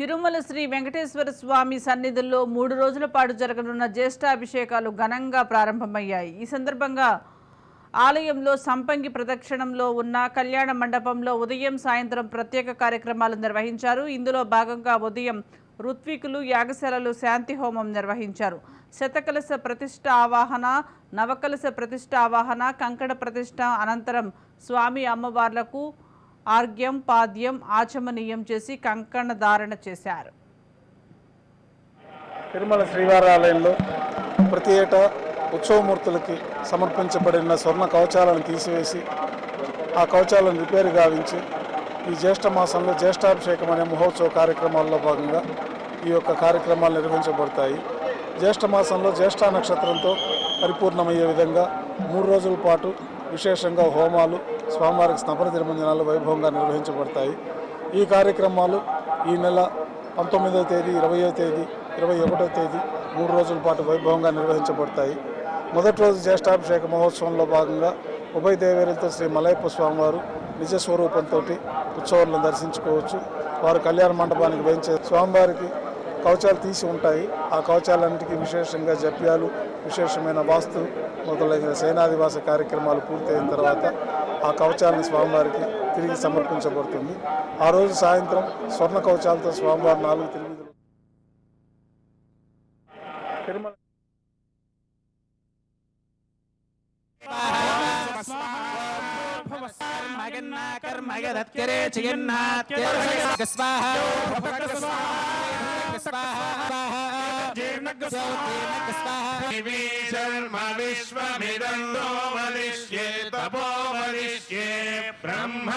తిరుమల శ్రీ వెంకటేశ్వర స్వామి సన్నిధుల్లో 3 రోజుల పాటు జరగనున్న జ్యేష్ఠాభిషేకాలు ఘనంగా ప్రారంభమయ్యాయి. ఈ సందర్భంగా ఆలయంలో సంపంగి ప్రదక్షిణంలో ఉన్న కళ్యాణ మండపంలో ఉదయం సాయంత్రం ప్రత్యేక కార్యక్రమాలు నిర్వహించారు. ఇందులో భాగంగా ఉదయం ఋత్వికులు యాగశాలలో శాంతి హోమం నిర్వహించారు. శతకలశ ప్రతిష్ఠ ఆవాహన, నవకలశ ప్రతిష్ఠ ఆవాహన, కంకణ ప్రతిష్ఠ అనంతరం స్వామి అమ్మవార్లకు ఆర్ఘ్యం పాద్యం ఆచమనీయం చేసి కంకణ ధారణ చేశారు. తిరుమల శ్రీవారి ఆలయంలో ప్రతి ఏటా ఉత్సవమూర్తులకి సమర్పించబడిన స్వర్ణ కవచాలను తీసివేసి ఆ కవచాలను రిపేర్ గావించి ఈ జ్యేష్ఠ మాసంలో జ్యేష్ఠాభిషేకం అనే మహోత్సవ కార్యక్రమాల్లో భాగంగా ఈ యొక్క కార్యక్రమాలు నిర్వహించబడతాయి. జ్యేష్ఠ మాసంలో జ్యేష్ఠ నక్షత్రంతో పరిపూర్ణమయ్యే విధంగా 3 రోజుల పాటు విశేషంగా హోమాలు, స్వామివారికి స్నపన తిరుమంజనాలు వైభవంగా నిర్వహించబడతాయి. ఈ కార్యక్రమాలు ఈ నెల 19వ తేదీ, 20వ తేదీ, 21వ తేదీ 3 రోజుల పాటు వైభవంగా నిర్వహించబడతాయి. మొదటి రోజు జ్యేష్ఠాభిషేక మహోత్సవంలో భాగంగా ఉభయ దేవేరులతో శ్రీ మలయప్ప స్వామివారు నిజ స్వరూపంతో ఉత్సవాలను దర్శించుకోవచ్చు. వారు కళ్యాణ మండపానికి వేయించే స్వామివారికి కవచాలు తీసి ఉంటాయి. ఆ కవచాలన్నిటికీ విశేషంగా జప్యాలు, విశేషమైన వాస్తు మొదలైన సేనాదివాస కార్యక్రమాలు పూర్తయిన తర్వాత ఆ కవచాలను స్వామివారికి తిరిగి సమర్పించబడుతుంది. ఆ రోజు సాయంత్రం స్వర్ణ కవచాలతో స్వామివారి 4 తిరువీధులు తిరుమల విశ్వమిదం వరిష్యే తపో వరిష్యే బ్రహ్మ